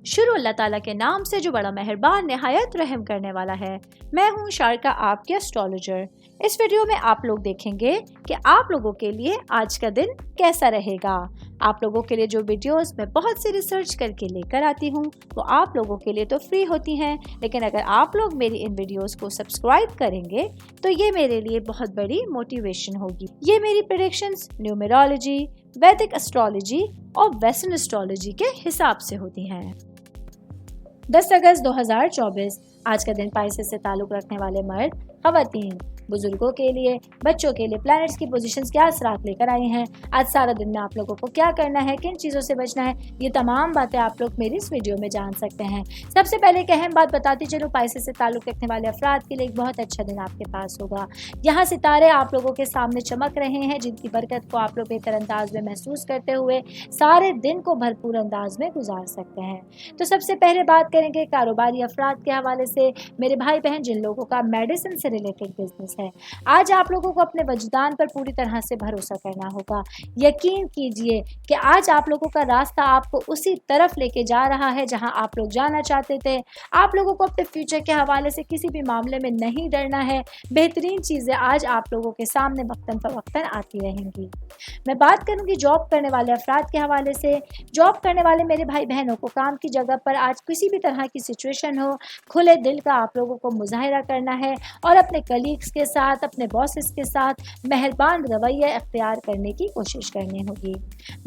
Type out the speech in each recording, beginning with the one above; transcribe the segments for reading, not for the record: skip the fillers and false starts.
शुरू अल्लाह ताला के नाम से जो बड़ा मेहरबान नहायत रहम करने वाला है। मैं हूँ शारका, आपके एस्ट्रोलॉजर। इस वीडियो में आप लोग देखेंगे कि आप लोगों के लिए आज का दिन कैसा रहेगा। आप लोगों के लिए जो वीडियोस मैं बहुत सी रिसर्च करके लेकर आती हूँ वो आप लोगों के लिए तो फ्री होती हैं, लेकिन अगर आप लोग मेरी इन वीडियोस को सब्सक्राइब करेंगे तो ये मेरे लिए बहुत बड़ी मोटिवेशन होगी। ये मेरी प्रेडिक्शंस न्यूमेरोलॉजी, वैदिक एस्ट्रोलॉजी और वेस्टर्न एस्ट्रोलॉजी के हिसाब से होती हैं। 10 अगस्त 2024 आज का दिन पाइसेस से ताल्लुक रखने वाले मर्द, खवातीन, बुजुर्गों के लिए, बच्चों के लिए प्लैनेट्स की पोजीशंस क्या असरात लेकर आई हैं। आज सारा दिन में आप लोगों को क्या करना है, किन चीज़ों से बचना है, ये तमाम बातें आप लोग मेरी इस वीडियो में जान सकते हैं। सबसे पहले एक अहम बात बताती चलो, पाइसेस से ताल्लुक रखने वाले अफराद के लिए एक बहुत अच्छा दिन आपके पास होगा। यहाँ सितारे आप लोगों के सामने चमक रहे हैं, जिनकी बरकत को आप लोग बेहतर अंदाज में महसूस करते हुए सारे दिन को भरपूर अंदाज में गुजार सकते हैं। तो सबसे पहले बात करेंगे कारोबारी अफराद के हवाले से। मेरे भाई बहन जिन लोगों का मेडिसिन से रिलेटेड बिजनेस है, आज आप लोगों को अपने वजदान पर पूरी तरह से भरोसा करना होगा। यकीन कीजिए कि आज आप लोगों का रास्ता आपको उसी तरफ लेके जा रहा है जहां आप लोग जाना चाहते थे। आप लोगों को अपने फ्यूचर के हवाले से किसी भी मामले में नहीं डरना है। बेहतरीन चीज़ें आज आप लोगों के सामने वक्तन फवक्तन आती रहेंगी। मैं बात करूंगी जॉब करने वाले अफराद के हवाले से। जॉब करने वाले मेरे भाई बहनों को काम की जगह पर आज किसी भी तरह की सिचुएशन हो, खुले दिल का आप लोगों को मुजाहिरा करना है और अपने कलीग्स के साथ, अपने बॉसेस के साथ मेहरबान रवैया अख्तियार करने की कोशिश करनी होगी।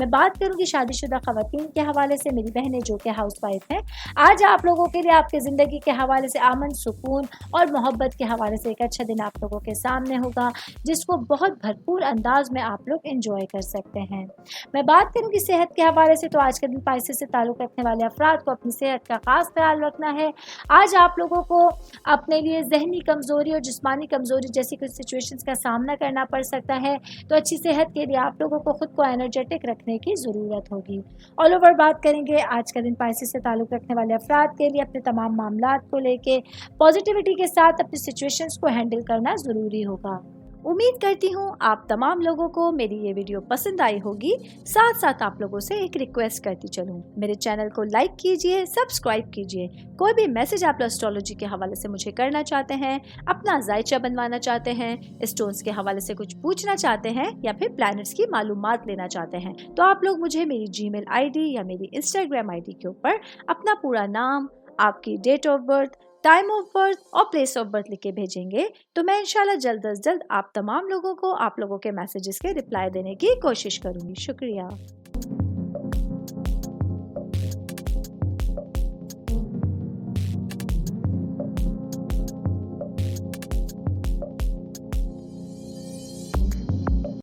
मैं बात करूंगी शादीशुदा खवातीन के हवाले से। मेरी बहनें जो कि हाउस वाइफ हैं, आज आप लोगों के लिए आपके ज़िंदगी के हवाले से अमन, सुकून और मोहब्बत के हवाले से एक अच्छा दिन आप लोगों के सामने होगा, जिसको बहुत भरपूर अंदाज में आप लोग इंजॉय कर सकते हैं। मैं बात करूंगी सेहत के हवाले से। तो आज के दिन पाइसेस से ताल्लुक़ रखने वाले अफराद को अपनी सेहत का खास ख्याल रखना है। आज आप लोगों को अपने लिए जहनी कमज़ोरी और जिस्मानी कमज़ोरी जैसी कुछ सिचुएशंस का सामना करना पड़ सकता है, तो अच्छी सेहत के लिए आप लोगों को खुद को एनर्जेटिक रखने की ज़रूरत होगी। ऑल ओवर बात करेंगे आज का दिन पाइसेस से ताल्लुक़ रखने वाले अफराद के लिए अपने तमाम मामलात को लेके पॉजिटिविटी के साथ अपनी सिचुएशंस को हैंडल करना ज़रूरी होगा। उम्मीद करती हूँ आप तमाम लोगों को मेरी ये वीडियो पसंद आई होगी। साथ साथ आप लोगों से एक रिक्वेस्ट करती चलूँ, मेरे चैनल को लाइक कीजिए, सब्सक्राइब कीजिए। कोई भी मैसेज आप एस्ट्रोलॉजी के हवाले से मुझे करना चाहते हैं, अपना जायचा बनवाना चाहते हैं, स्टोन्स के हवाले से कुछ पूछना चाहते हैं या फिर प्लैनेट्स की मालूमात लेना चाहते हैं, तो आप लोग मुझे मेरी जीमेल आईडी या मेरी इंस्टाग्राम आईडी के ऊपर अपना पूरा नाम, आपकी date of birth, time of birth और प्लेस ऑफ बर्थ लिख के भेजेंगे तो मैं इंशाल्लाह जल्द अज जल्द आप तमाम लोगों को आप लोगों के मैसेजेस के रिप्लाई देने की कोशिश करूंगी। शुक्रिया।